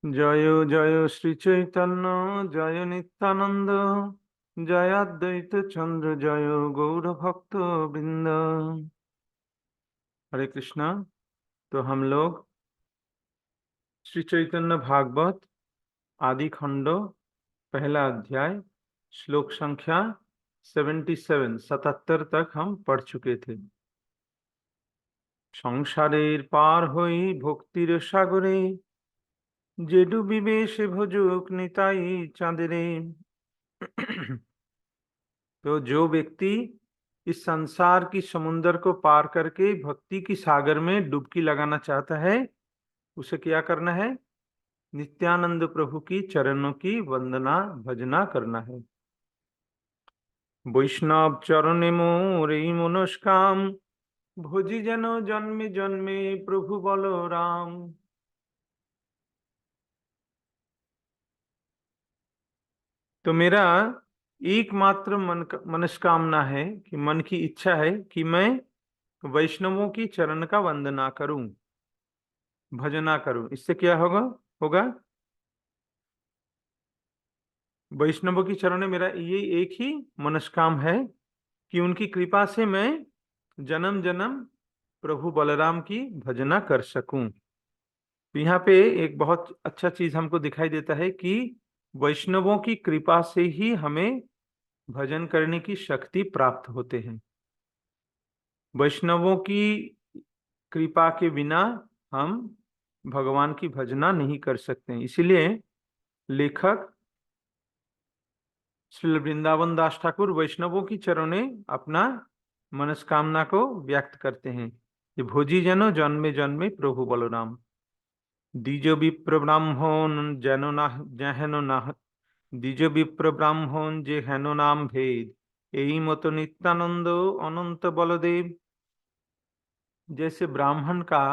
জয় জয় শ্রী চৈতন্য, জয় নিত্যানন্দ, জয় অদ্বৈত চন্দ্র, জয় गौर भक्त वृंद। हरे कृष्णा। तो हम लोग श्री चैतन्य भागवत आदि खंडो पहला अध्याय श्लोक संख्या 77 तक हम पढ़ चुके थे। संसारेर पार हई भक्तिर सागरे, যে ডুবিবে সে ভজুক নিতাই চাঁদেরে। तो जो व्यक्ति इस संसार की समुद्र को पार करके भक्ति की सागर में डुबकी लगाना चाहता है, उसे क्या करना है? नित्यानंद प्रभु की चरणों की वंदना भजना करना है। वैष्णव चरणे मोर এই মনস্কাম, भोजी যেন जन्मे जन्मे प्रभु बलराम। तो मेरा एकमात्र मनस्कामना है कि मन की इच्छा है कि मैं वैष्णवों की चरण का वंदना करूं, भजना करूं। इससे क्या होगा होगा वैष्णवों की चरण में मेरा ये एक ही मनस्काम है कि उनकी कृपा से मैं जन्म जन्म प्रभु बलराम की भजना कर सकूं। तो यहाँ पे एक बहुत अच्छा चीज हमको दिखाई देता है कि वैष्णवों की कृपा से ही हमें भजन करने की शक्ति प्राप्त होते हैं। वैष्णवों की कृपा के बिना हम भगवान की भजना नहीं कर सकते। इसीलिए लेखक श्री वृंदावन दास ठाकुर वैष्णवों की चरणों में अपना मनस्कामना को व्यक्त करते हैं कि भोजी जनो जन्मे जन्मे प्रभु बलराम, द्विज विप्र ब्राह्मण जनो ना जहनो ना, द्विज विप्र ब्राह्मण जे हेनो नाम भेद, यही मत नित्यानंद अनंत बलदेव। जैसे ब्राह्मण का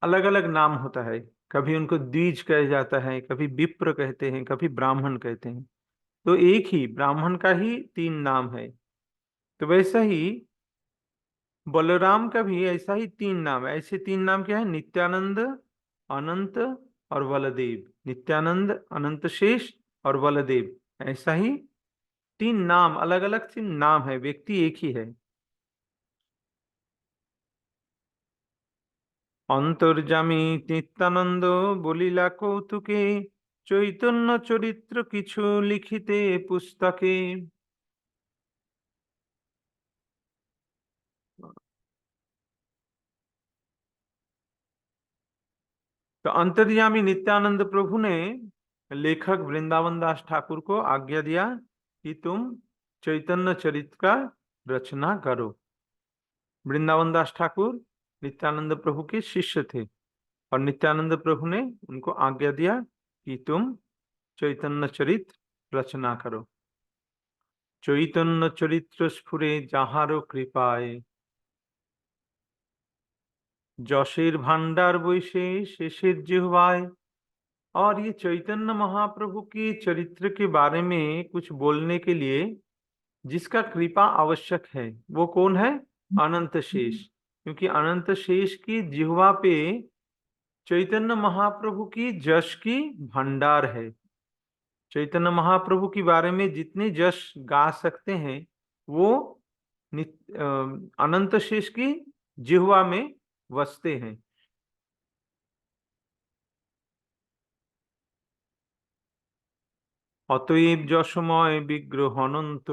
अलग अलग नाम होता है, कभी उनको द्विज कहा जाता है, कभी विप्र कहते हैं, कभी ब्राह्मण कहते हैं। तो एक ही ब्राह्मण का ही तीन नाम है। तो वैसा ही बलराम का भी ऐसा ही तीन नाम है। ऐसे तीन नाम क्या है? नित्यानंद, अनंत और बलदेव। नित्यानंद, अनंत शेष और बलदेव, ऐसा ही तीन नाम, अलग अलग तीन नाम है, व्यक्ति एक ही है। অন্তর্যামী নিত্যানন্দ বলিলা কৌতুকে, চৈতন্য চরিত্র কিছু লিখিতে পুস্তকে। तो अंतर्यामी नित्यानंद प्रभु ने लेखक वृंदावन दास ठाकुर को आज्ञा दिया कि तुम चैतन्य चरित्र का रचना करो। वृंदावन दास ठाकुर नित्यानंद प्रभु के शिष्य थे और नित्यानंद प्रभु ने उनको आज्ञा दिया कि तुम चैतन्य चरित्र रचना करो। चैतन्य चरित्र स्फुरे जाहारो कृपाए, যশের भांडार বৈশে शेषेर जिह्वाय। और ये चैतन्य महाप्रभु के चरित्र के बारे में कुछ बोलने के लिए जिसका कृपा आवश्यक है, वो कौन है? अनंत शेष। क्योंकि अनंत शेष की जिह्वा पे चैतन्य महाप्रभु की जश की भंडार है। चैतन्य महाप्रभु के बारे में जितने जश गा सकते हैं वो अनंत शेष की जिह्वा में वसते हैं। অতএব যশময় বিগ্রহ অনন্ত,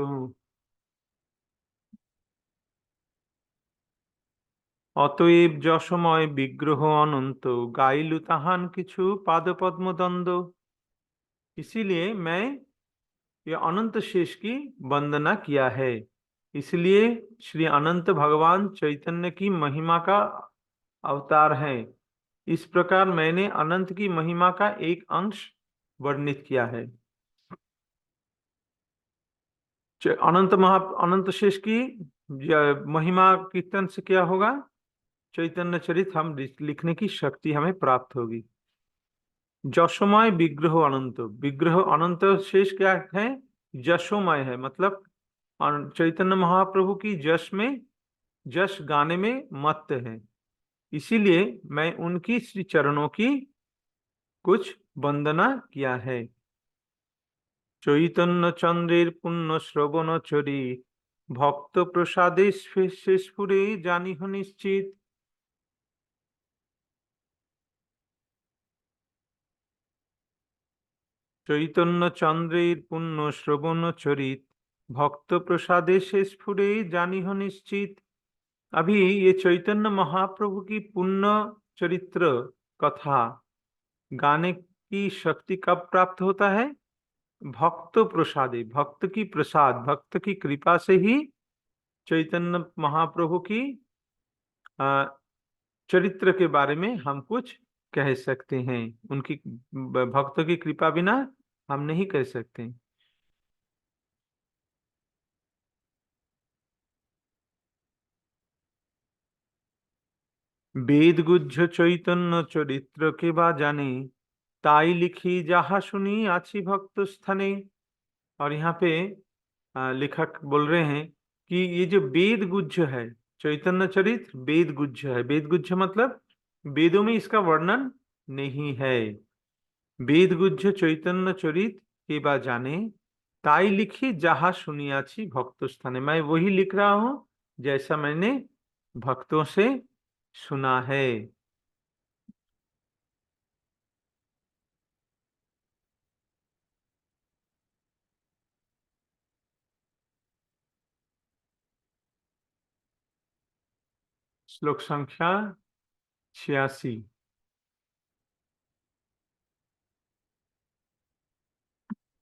অতএব যশময় বিগ্রহ অনন্ত, গাইলু তাহান কিছু पादपद्म द्वंद्व। इसीलिए मैं ये अनंत शेष की वंदना किया है। इसलिए श्री अनंत भगवान चैतन्य की महिमा का अवतार है। इस प्रकार मैंने अनंत की महिमा का एक अंश वर्णित किया है। अनंत शेष की महिमा कीर्तन से क्या होगा? चैतन्य चरित्र हम लिखने की शक्ति हमें प्राप्त होगी। जशोमय विग्रह अनंत, विग्रह अनंत शेष क्या है? जशोमय है, मतलब चैतन्य महाप्रभु की जश में, जश गाने में मत्त है। इसीलिए मैं उनकी श्री चरणों की कुछ वंदना किया है। चैतन्य चंद्रेर पुण्य श्रवण चरी भक्त प्रसादे स्फुरे जानिह निश्चित। चैतन्य चंद्रेर पुण्य श्रवण चरित भक्त प्रसादे से स्फुरे जानिह निश्चित। अभी ये चैतन्य महाप्रभु की पुण्य चरित्र कथा गाने की शक्ति कब प्राप्त होता है? भक्त प्रसादे, भक्त की प्रसाद, भक्त की कृपा से ही चैतन्य महाप्रभु की अ, चरित्र के बारे में हम कुछ कह सकते हैं। उनकी भक्तों की कृपा बिना हम नहीं कह सकते। वेद गुज्ज चैतन्य चरित्र के बा जाने ताई लिखी जहा सुनी आछि भक्त स्थाने। और यहाँ पे लेखक बोल रहे हैं कि ये जो वेद गुज्ज है, चैतन्य चरित्र वेद गुज्ज है। वेद गुज्ज मतलब वेदों में इसका वर्णन नहीं है। वेद गुज्ज चैतन्य चरित के बा जाने ताई लिखी जहा सुनियाची भक्त स्थाने। मैं वही लिख रहा हूं जैसा मैंने भक्तों से सुना है। श्लोक संख्या 86।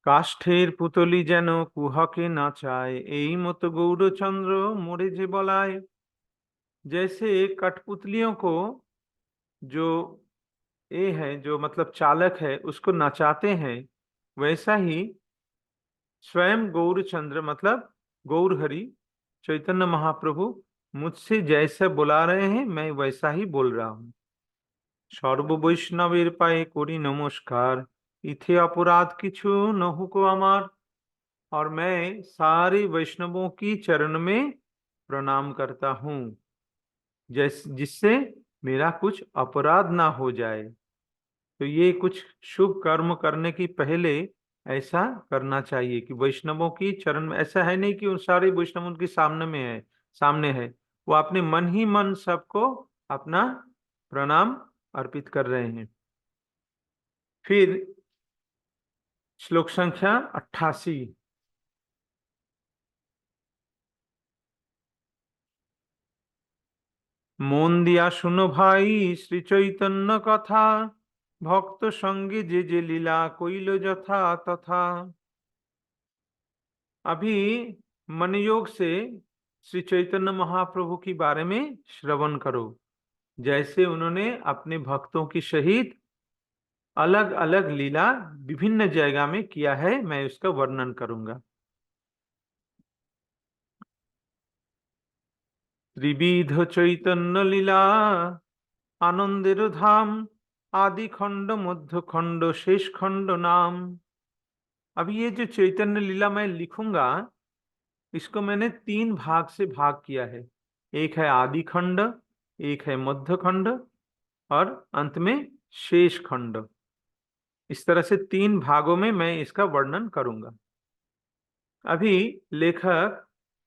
কাষ্ঠের পুতলি যেন কুহকে নাচায় এই মতো গৌরচন্দ্র मोरे जे बलाय। जैसे कठपुतलियों को जो ये है, जो मतलब चालक है, उसको नचाते हैं, वैसा ही स्वयं गौरचंद्र मतलब गौर हरि चैतन्य महाप्रभु मुझसे जैसा बुला रहे हैं मैं वैसा ही बोल रहा हूँ। सर्व वैष्णवेर पाए करी नमस्कार इथे अपराध किछु নহু को अमार। और मैं सारे वैष्णवों की चरण में प्रणाम करता हूँ जिससे मेरा कुछ अपराध ना हो जाए। तो ये कुछ शुभ कर्म करने की पहले ऐसा करना चाहिए कि वैष्णवों की चरण में, ऐसा है नहीं कि उन सारे वैष्णव उनके सामने है, वो अपने मन ही मन सबको अपना प्रणाम अर्पित कर रहे हैं। फिर श्लोक संख्या 88। মন দিয়া শুনো ভাই শ্রী চৈতন্য কথা ভক্ত সঙ্গে যে যে লীলা কইল যথা तथा। अभी मन योग से श्री चैतन्य महाप्रभु की बारे में श्रवण करो, जैसे उन्होंने अपने भक्तों की सहित अलग अलग लीला विभिन्न जगह में किया है, मैं उसका वर्णन करूंगा। त्रिविध चैतन्य लीला आनंदेर धाम आदि खंड मध्य खंड शेष खंड नाम। अब ये जो चैतन्य लीला मैं लिखूंगा, इसको मैंने 3 भाग से भाग किया है। एक है आदि खंड, एक है मध्य खंड और अंत में शेष खंड। इस तरह से 3 भागों में मैं इसका वर्णन करूंगा। अभी लेखक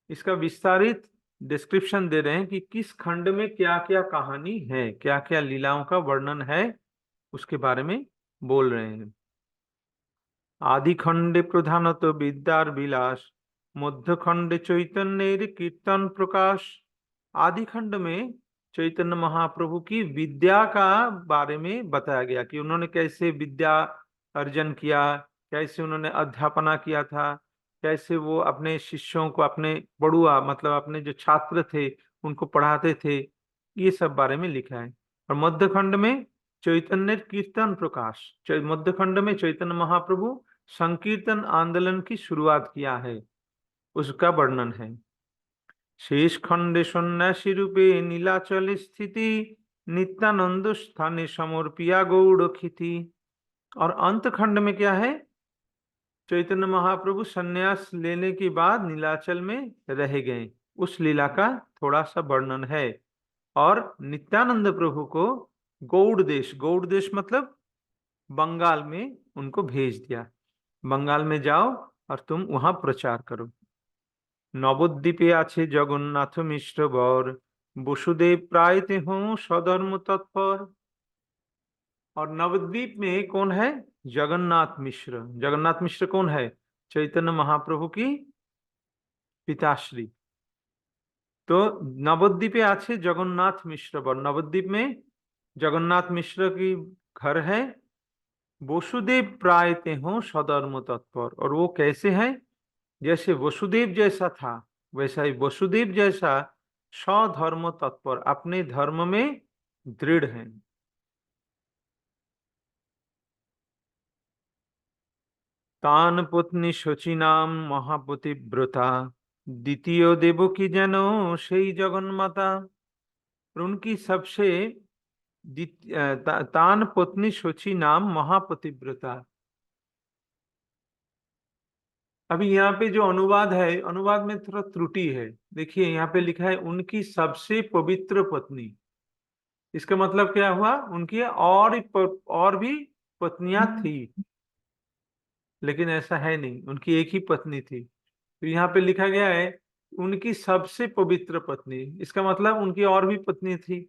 इसका विस्तारित डिस्क्रिप्शन दे रहे हैं कि किस खंड में क्या क्या कहानी है, क्या क्या लीलाओं का वर्णन है, उसके बारे में बोल रहे हैं। आदि खंडे प्रधानत विद्यार विलास मध्य खंडे चैतन्य कीर्तन प्रकाश। आदि खंड में चैतन्य महाप्रभु की विद्या का बारे में बताया गया कि उन्होंने कैसे विद्या अर्जन किया, कैसे उन्होंने अध्यापना किया था, कैसे वो अपने शिष्यों को, अपने बड़ुआ मतलब अपने जो छात्र थे उनको पढ़ाते थे, ये सब बारे में लिखा है। और मध्य खंड में चैतन्य कीर्तन प्रकाश, मध्य खंड में चैतन्य महाप्रभु संकीर्तन आंदोलन की शुरुआत किया है, उसका वर्णन है। शेष खंडे सन्यासी रूपे नीलाचल स्थिति नित्यानंद स्थाने समर्पिया गौड़ खिति। और अंत खंड में क्या है? चैतन्य महाप्रभु सन्यास लेने के बाद नीलाचल में रह गए, उस लीला का थोड़ा सा वर्णन है। और नित्यानंद प्रभु को गौड़ देश मतलब बंगाल में उनको भेज दिया, बंगाल में जाओ और तुम वहां प्रचार करो। नवद्वीपे आछे जगन्नाथ मिश्र बर, वसुदेव प्राय ते हों सधर्म तत्पर। और नवद्वीप में कौन है? जगन्नाथ मिश्र। जगन्नाथ मिश्र कौन है? चैतन्य महाप्रभु की पिताश्री। तो नवद्वीपे आछे जगन्नाथ मिश्र बर, नवद्वीप में जगन्नाथ मिश्र की घर है। वसुदेव प्राय ते हों सधर्म तत्पर, और वो कैसे हैं? जैसे वसुदेव जैसा था वैसा ही वसुदेव जैसा स्वधर्म तत्पर, अपने धर्म में दृढ़ हैं। तान पत्नी शचीनाम महापतिव्रता, द्वितीय देवकी जेन সেই जगन्माता। और उनकी सबसे तान पत्नी शची नाम महापतिव्रता। अभी यहाँ पे जो अनुवाद है, अनुवाद में थोड़ा त्रुटि है। देखिए यहाँ पे लिखा है उनकी सबसे पवित्र पत्नी। इसका मतलब क्या हुआ? उनकी और भी पत्नियां थी, लेकिन ऐसा है नहीं, उनकी एक ही पत्नी थी। तो यहाँ पे लिखा गया है उनकी सबसे पवित्र पत्नी, इसका मतलब उनकी और भी पत्नी थी।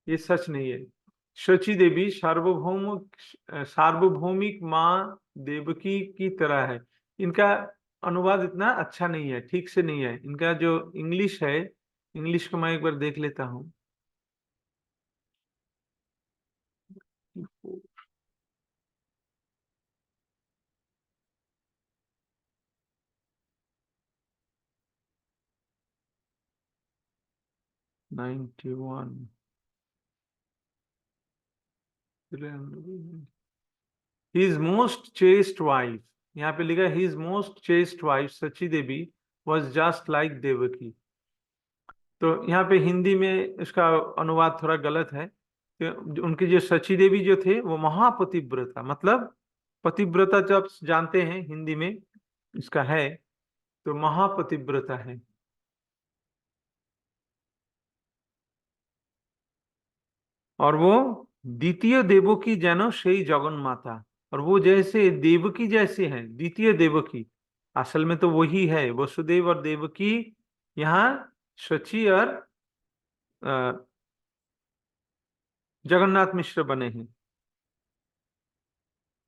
ये सच नहीं है। शची देवी सार्वभौमिक माँ देवकी की तरह है। इनका अनुवाद इतना अच्छा नहीं है, ठीक से नहीं है। इनका जो इंग्लिश है, इंग्लिश को मैं एक बार देख लेता हूँ। 91 हिज मोस्ट चेस्ट वाइफ, यहाँ पे लिखा है his most chaste wife Sachi Devi was just like Devaki. तो यहाँ पे हिंदी में इसका अनुवाद थोड़ा गलत है। तो उनकी जो सची देवी जो थे वो महापतिव्रता, मतलब पतिव्रता जो आप जानते हैं हिंदी में इसका है, तो महापतिव्रता है। और वो द्वितीय देवकी जानो সেই जगन माता, और वो जैसे देवकी जैसे हैं, द्वितीय देवकी असल में तो वही है, वसुदेव और देवकी यहाँ शची और जगन्नाथ मिश्र बने हैं।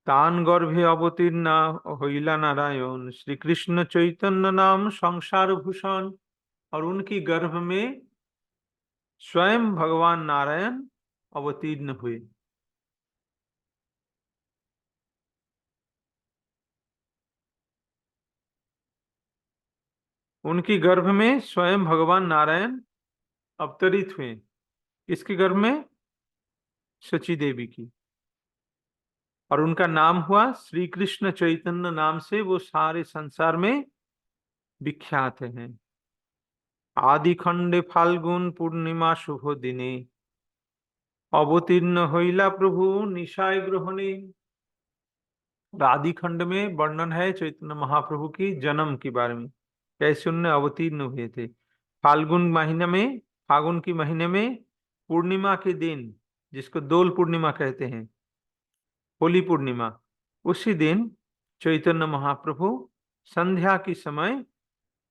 तान गर्भे अवतीर्णा हईला नारायण, श्री कृष्ण चैतन्य नाम संसार भूषण। और उनकी गर्भ में स्वयं भगवान नारायण अवतीर्ण हुए। उनकी गर्भ में स्वयं भगवान नारायण अवतरित हुए। किसके गर्भ में? शची देवी की। और उनका नाम हुआ श्री कृष्ण चैतन्य नाम से, वो सारे संसार में विख्यात हैं। आदि खंडे फाल्गुन पूर्णिमा शुभ दिने, अवतीर्ण हईला प्रभु निशाय ग्रहणे। आदि खंड में वर्णन है चैतन्य महाप्रभु की जन्म के बारे में, कैसे उनने अवतीर्ण हुए थे। फाल्गुन महीने में, फागुन की महीने में पूर्णिमा के दिन, जिसको दोल पूर्णिमा कहते हैं, होली पूर्णिमा, उसी दिन चैतन्य महाप्रभु संध्या के समय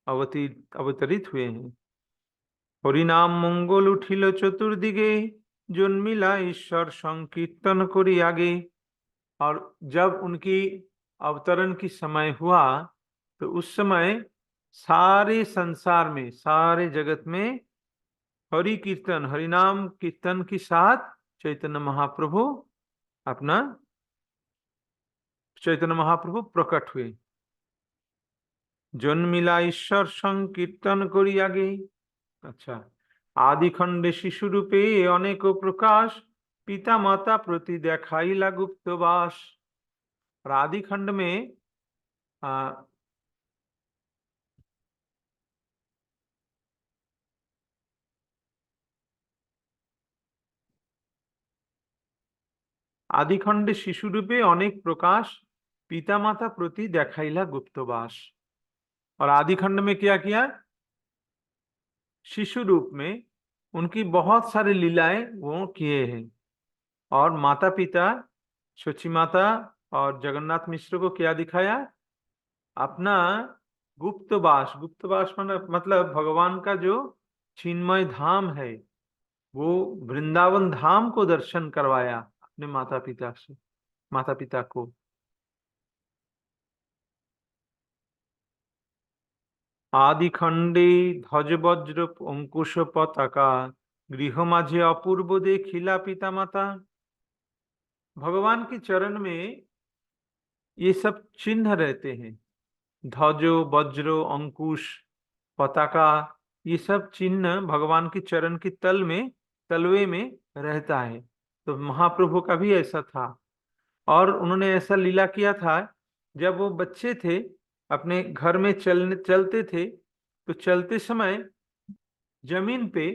अवतरित हुए हैं। हरिनाम मंगल उठिल चतुर्दिगे, जन्मिला ईश्वर संकीर्तन करी आगे। और जब उनकी अवतरण की समय हुआ, तो उस समय सारे संसार में, सारे जगत में हरि कीर्तन, हरिनाम कीर्तन के साथ चैतन्य महाप्रभु अपना चैतन्य महाप्रभु प्रकट हुए। जन्मिला ईश्वर संकीर्तन करी आगे। अच्छा, आदि खंडे शिशु रूपे अनेक प्रकाश, पिता माता प्रति देखाइला गुप्तवास। और आदि खंड में आदिखंडे शिशु रूपे अनेक प्रकाश, पिता माता प्रति देखाइला गुप्तवास। और आदिखंड में क्या किया? शिशु रूप में उनकी बहुत सारी लीलाएं वो किए हैं। और माता पिता शची माता और जगन्नाथ मिश्र को क्या दिखाया? अपना गुप्तवास। गुप्तवास मतलब भगवान का जो चिन्मय धाम है, वो वृंदावन धाम को दर्शन करवाया अपने माता पिता से, माता पिता को। आदि खंडे ध्वज वज्र अंकुश पताका, गृह माझे अपूर्व देखिला पिता माता। भगवान के चरण में ये सब चिन्ह रहते हैं, ध्वजो वज्रो अंकुश पताका, ये सब चिन्ह भगवान के चरण के तल में, तलवे में रहता है। तो महाप्रभु का भी ऐसा था, और उन्होंने ऐसा लीला किया था। जब वो बच्चे थे, अपने घर में चलते थे, तो चलते समय जमीन पे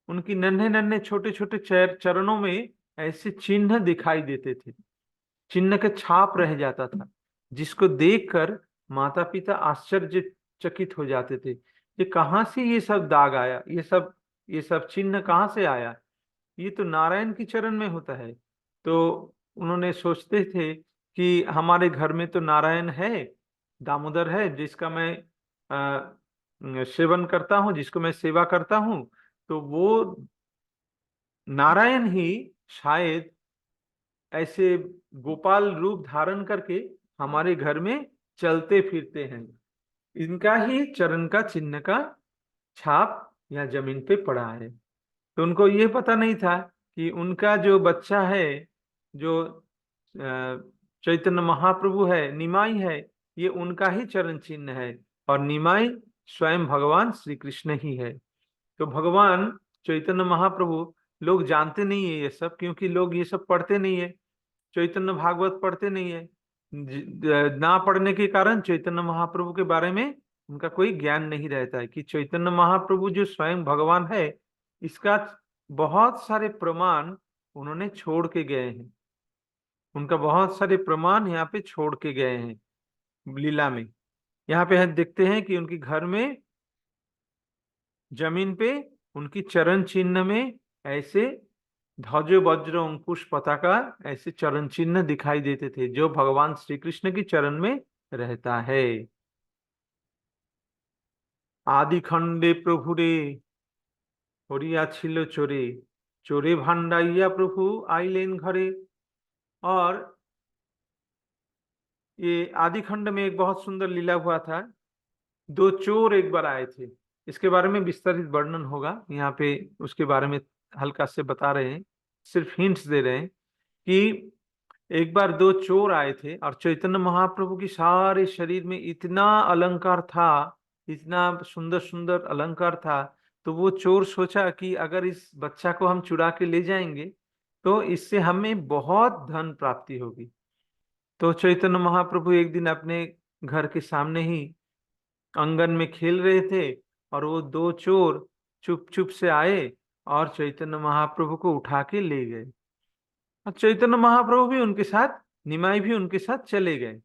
उनकी नन्हे नन्हे छोटे छोटे चरणों में ऐसे चिन्ह दिखाई देते थे, चिन्ह के छाप रह जाता था, जिसको देखकर माता पिता आश्चर्यचकित हो जाते थे। ये कहाँ से ये सब दाग आया, ये सब चिन्ह कहाँ से आया? ये तो नारायण की चरण में होता है। तो उन्होंने सोचते थे कि हमारे घर में तो नारायण है, दामोदर है, जिसका मैं सेवन करता हूँ, जिसको मैं सेवा करता हूँ, तो वो नारायण ही शायद ऐसे गोपाल रूप धारण करके हमारे घर में चलते फिरते हैं। इनका ही चरण का चिन्ह का छाप या जमीन पे पड़ा है। तो उनको ये पता नहीं था कि उनका जो बच्चा है, जो चैतन्य महाप्रभु है, निमाई है, ये उनका ही चरण चिन्ह है, और निमाई स्वयं भगवान श्री कृष्ण ही है। तो भगवान चैतन्य महाप्रभु, लोग जानते नहीं है ये सब, क्योंकि लोग ये सब पढ़ते नहीं है, चैतन्य भागवत पढ़ते नहीं है। ना पढ़ने के कारण चैतन्य महाप्रभु के बारे में उनका कोई ज्ञान नहीं रहता है कि चैतन्य महाप्रभु जो स्वयं भगवान है, इसका बहुत सारे प्रमाण उन्होंने छोड़ के गए हैं। उनका बहुत सारे प्रमाण यहाँ पे छोड़ के गए हैं लीला में। यहाँ पे हम देखते हैं कि उनके घर में जमीन पे उनकी चरण चिन्ह में ऐसे ध्वज वज्र अंकुश पताका, ऐसे चरण चिन्ह दिखाई देते थे, जो भगवान श्री कृष्ण की चरण में रहता है। आदि खंडे प्रभु रे हरिया छिलो चोरे, चोरे भांडाइया प्रभु आइलेन घरे। और ये आदि खंड में एक बहुत सुंदर लीला हुआ था। दो चोर एक बार आए थे, इसके बारे में विस्तारित वर्णन होगा यहाँ पे, उसके बारे में हल्का से बता रहे हैं, सिर्फ हिंट्स दे रहे हैं कि एक बार दो चोर आए थे, और चैतन्य महाप्रभु की सारे शरीर में इतना अलंकार था, इतना सुंदर सुंदर अलंकार था। तो वो चोर सोचा कि अगर इस बच्चा को हम चुरा के ले जाएंगे, तो इससे हमें बहुत धन प्राप्ति होगी। तो चैतन्य महाप्रभु एक दिन अपने घर के सामने ही आंगन में खेल रहे थे, और वो दो चोर चुप चुप से आए और चैतन्य महाप्रभु को उठा के ले गए। और चैतन्य महाप्रभु भी उनके साथ, निमाई भी उनके साथ चले गए,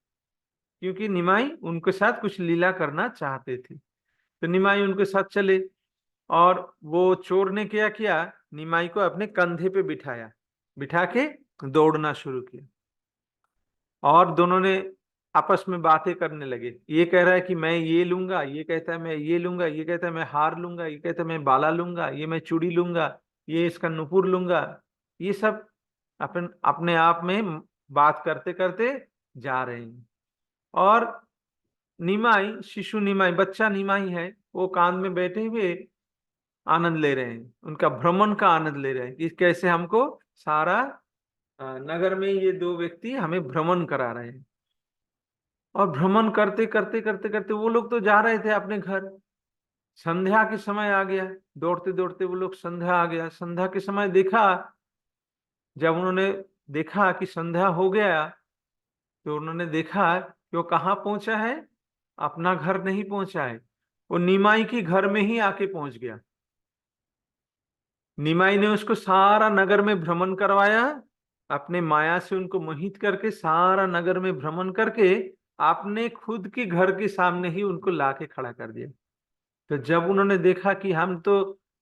क्योंकि निमाई उनके साथ कुछ लीला करना चाहते थे। तो निमाई उनके साथ चले, और वो चोर ने क्या किया, निमाई को अपने कंधे पे बिठाया, बिठा के दौड़ना शुरू किया, और दोनों ने आपस में बातें करने लगे। ये कह रहा है कि मैं ये लूंगा, ये कहता है मैं ये लूंगा, ये कहता है मैं हार लूंगा, ये कहता है मैं बाला लूंगा, ये मैं चूड़ी लूंगा, ये इसका नुपुर लूंगा। ये सब अपने अपने आप में बात करते करते जा रहे हैं। और निमाई, शिशु निमाई, बच्चा निमाई है, वो कान में बैठे हुए आनंद ले रहे हैं, उनका भ्रमण का आनंद ले रहे हैं कि कैसे हमको सारा नगर में ये दो व्यक्ति हमें भ्रमण करा रहे हैं। और भ्रमण करते करते करते करते वो लोग तो जा रहे थे अपने घर। संध्या के समय आ गया, दौड़ते दौड़ते वो लोग, संध्या आ गया। संध्या के समय देखा, जब उन्होंने देखा कि संध्या हो गया, तो उन्होंने देखा कि वो कहाँ पहुंचा है, अपना घर नहीं पहुंचा है, वो निमाई के घर में ही आके पहुंच गया। निमाई ने उसको सारा नगर में भ्रमण करवाया, अपने माया से उनको मोहित करके सारा नगर में भ्रमण करके आपने खुद के घर के सामने ही उनको लाके खड़ा कर दिया। तो जब उन्होंने देखा कि हम तो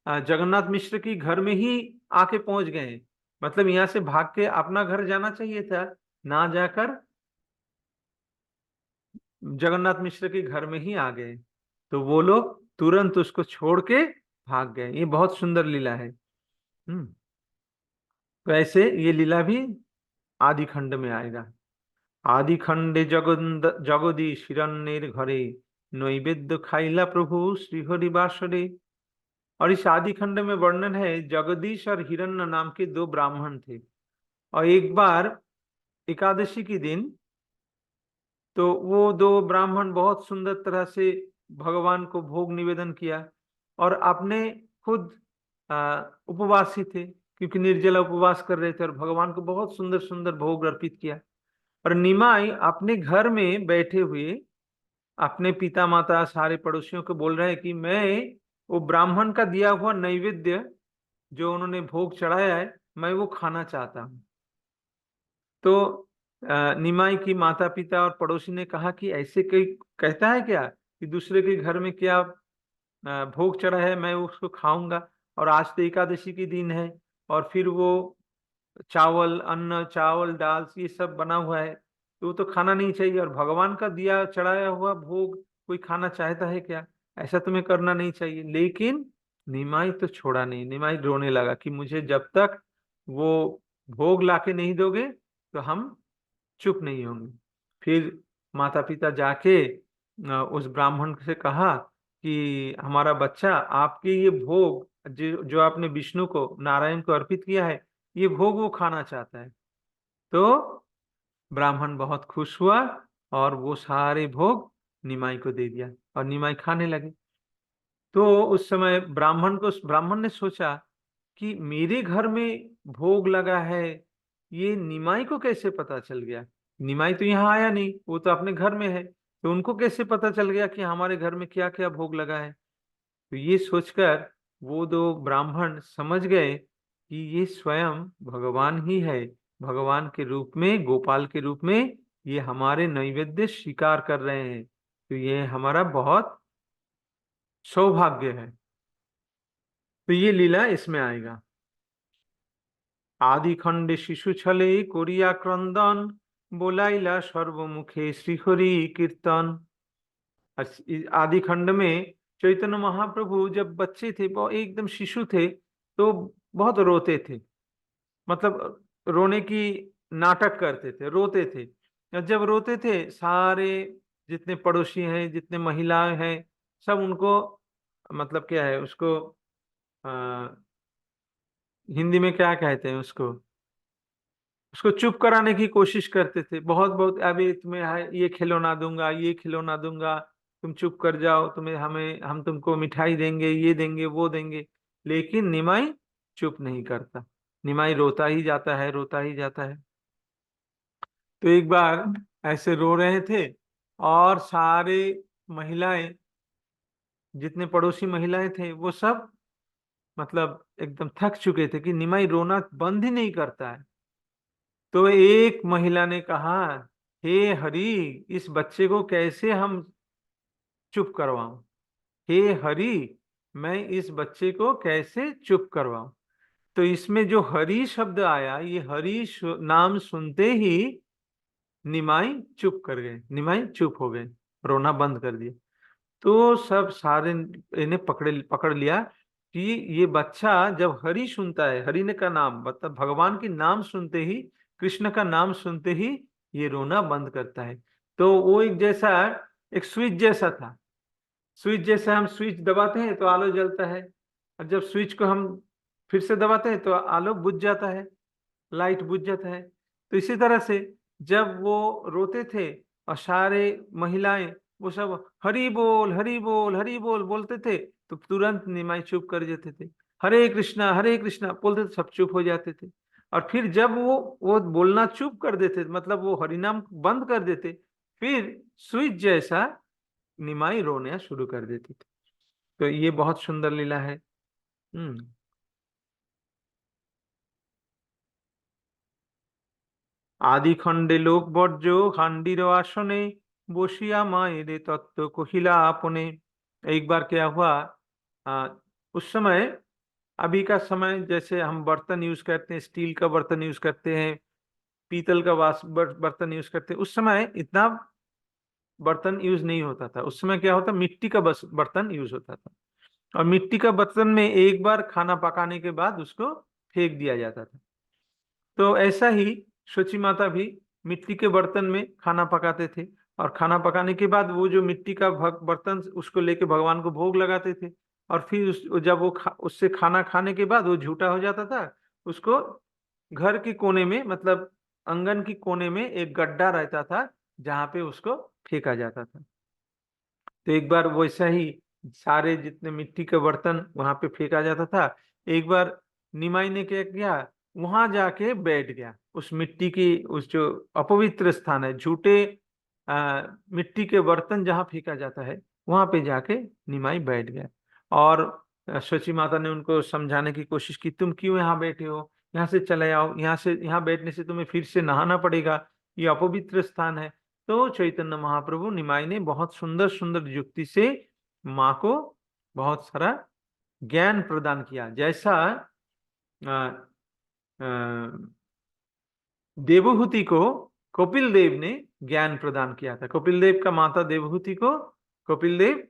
जगन्नाथ मिश्र की घर में ही आके पहुंच गए हैं, मतलब यहाँ से भाग के अपना घर जाना चाहिए था, ना जाकर जगन्नाथ मिश्र के घर में ही आ गए। तो वो लोग तुरंत उसको छोड़ के भाग गए। ये बहुत सुंदर लीला है। तो ऐसे ये लीला भी आदि खंड में आएगा। आदि खंडे जगदीश हिरण्येर घरे नैवेद्य खाइला प्रभु श्रीहरि बासरे। और इस आदि खंड में वर्णन है, जगदीश और हिरण्य नाम के दो ब्राह्मण थे। और एक बार एकादशी के दिन, तो वो दो ब्राह्मण बहुत सुंदर तरह से भगवान को भोग निवेदन किया, और अपने खुद उपवासी थे, क्योंकि निर्जला उपवास कर रहे थे, और भगवान को बहुत सुंदर सुंदर भोग अर्पित किया। और निमाई अपने घर में बैठे हुए अपने पिता माता सारे पड़ोसियों को बोल रहे हैं कि मैं वो ब्राह्मण का दिया हुआ नैवेद्य जो उन्होंने भोग चढ़ाया है, मैं वो खाना चाहता हूँ। तो निमाई की माता पिता और पड़ोसी ने कहा कि ऐसे कोई कहता है क्या कि दूसरे के घर में क्या भोग चढ़ा है मैं उसको खाऊंगा। और आज तो एकादशी के दिन है, और फिर वो चावल अन्न चावल दाल ये सब बना हुआ है, तो वो तो खाना नहीं चाहिए। और भगवान का दिया चढ़ाया हुआ भोग कोई खाना चाहता है क्या? ऐसा तुम्हें करना नहीं चाहिए। लेकिन निमाई तो छोड़ा नहीं। निमाई रोने लगा कि मुझे जब तक वो भोग लाके नहीं दोगे तो हम चुप नहीं होंगे। फिर माता पिता जाके उस ब्राह्मण से कहा कि हमारा बच्चा आपके ये भोग जो जो आपने विष्णु को नारायण को अर्पित किया है, ये भोग वो खाना चाहता है। तो ब्राह्मण बहुत खुश हुआ, और वो सारे भोग निमाई को दे दिया, और निमाई खाने लगे। तो उस समय ब्राह्मण ने सोचा कि मेरे घर में भोग लगा है, ये निमाई को कैसे पता चल गया? निमाई तो यहाँ आया नहीं, वो तो अपने घर में है, तो उनको कैसे पता चल गया कि हमारे घर में क्या क्या भोग लगा है? तो ये सोचकर वो दो ब्राह्मण समझ गए कि ये स्वयं भगवान ही है। भगवान के रूप में, गोपाल के रूप में ये हमारे नैवेद्य स्वीकार कर रहे हैं। तो ये हमारा बहुत सौभाग्य है। तो ये लीला इसमें आएगा। आदि खंडे शिशु छले कोरिया क्रंदन बोलाइला सर्वमुखे श्रीहरि कीर्तन। आदि खंड में चैतन्य महाप्रभु जब बच्चे थे, वो एकदम शिशु थे, तो बहुत रोते थे। मतलब रोने की नाटक करते थे, रोते थे। और जब रोते थे, सारे जितने पड़ोसी हैं, जितने महिलाएं हैं, सब उनको, मतलब क्या है उसको, आ, हिंदी में क्या कहते हैं उसको, उसको चुप कराने की कोशिश करते थे। बहुत बहुत, अभी तुम्हें ये खिलौना दूंगा, ये खिलौना दूंगा, तुम चुप कर जाओ, तुम्हें हमें हम तुमको मिठाई देंगे, ये देंगे वो देंगे। लेकिन निमाई चुप नहीं करता। निमाई रोता ही जाता है, रोता ही जाता है। तो एक बार ऐसे रो रहे थे, और सारे महिलाएं, जितने पड़ोसी महिलाएं थे, वो सब मतलब एकदम थक चुके थे कि निमाई रोना बंद ही नहीं करता है। तो एक महिला ने कहा, हे हरि, इस बच्चे को कैसे हम चुप करवाऊं? हे हरि, मैं इस बच्चे को कैसे चुप करवाऊं? तो इसमें जो हरि शब्द आया, ये हरि नाम सुनते ही निमाई चुप कर गए, निमाई चुप हो गए, रोना बंद कर दिया। तो सब सारे इन्हें पकड़ पकड़ लिया कि ये बच्चा जब हरि सुनता है, हरि ने का नाम मतलब भगवान के नाम सुनते ही, कृष्ण का नाम सुनते ही ये रोना बंद करता है। तो वो एक जैसा, एक स्विच जैसा था। स्विच जैसे हम स्विच दबाते हैं तो आलो जलता है, और जब स्विच को हम फिर से दबाते हैं तो आलो बुझ जाता है, लाइट बुझ जाता है। तो इसी तरह से जब वो रोते थे, और सारे महिलाएं वो सब हरि बोल हरि बोल बोलते थे, तो तुरंत निमाई चुप कर देते थे। हरे कृष्णा बोलते थे, सब चुप हो जाते थे। और फिर जब वो बोलना चुप कर देते, मतलब वो हरिनाम बंद कर देते, फिर स्विच जैसा निमाई रोना शुरू कर देती थी। तो ये बहुत सुंदर लीला है। हम्म। आदि खंडे लोक बर्ज हांडिर आसने बसिया मायरे तत्व कहिला आपने। एक बार क्या हुआ, आ, उस समय अभी का समय जैसे हम बर्तन यूज करते हैं, स्टील का बर्तन यूज करते हैं, पीतल का बर्तन यूज करते हैं, उस समय इतना बर्तन यूज नहीं होता था। उस समय क्या होता, मिट्टी का बस बर्तन यूज होता था। और मिट्टी का बर्तन में एक बार खाना पकाने के बाद उसको फेंक दिया जाता था। तो ऐसा ही शची माता भी मिट्टी के बर्तन में खाना पकाते थे, और खाना पकाने के बाद वो जो मिट्टी का बर्तन उसको लेके भगवान को भोग लगाते थे। और फिर जब वो उससे खाना खाने के बाद वो झूठा हो जाता था, उसको घर के कोने में, मतलब आंगन की कोने में एक गड्ढा रहता था जहाँ पे उसको फेंका जाता था। तो एक बार वैसा ही सारे जितने मिट्टी के बर्तन वहां पे फेंका जाता था, एक बार निमाई ने क्या किया, वहां जाके बैठ गया, उस मिट्टी की उस जो अपवित्र स्थान है, झूठे मिट्टी के बर्तन जहाँ फेंका जाता है, वहां पे जाके निमाई बैठ गया। और शची माता ने उनको समझाने की कोशिश की, तुम क्यों यहाँ बैठे हो, यहाँ से चले आओ, यहाँ से, यहाँ बैठने से तुम्हें फिर से नहाना पड़ेगा, ये अपवित्र स्थान है। तो चैतन्य महाप्रभु निमाई ने बहुत सुंदर सुंदर युक्ति से माँ को बहुत सारा ज्ञान प्रदान किया। जैसा अ, अ, देवहूति को कपिल देव ने ज्ञान प्रदान किया था, कपिल देव का माता देवहूति को कपिल देव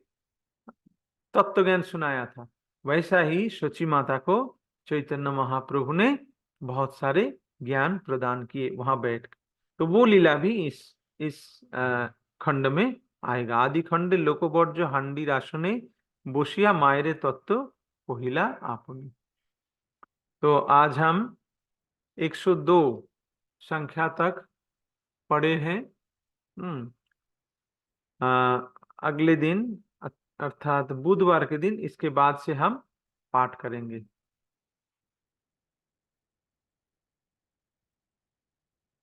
तत्व ज्ञान सुनाया था, वैसा ही शची माता को चैतन्य महाप्रभु ने बहुत सारे ज्ञान प्रदान किए वहां बैठ कर। तो वो लीला भी इस खंड में आएगा। आदि खंड लोकबर्ज हांडी रासने बसिया मायरे तत्व पहिला आपनी। तो आज हम 102 संख्या तक पढ़े हैं। हम्म अ, अगले दिन अर्थात बुधवार के दिन इसके बाद से हम पाठ करेंगे।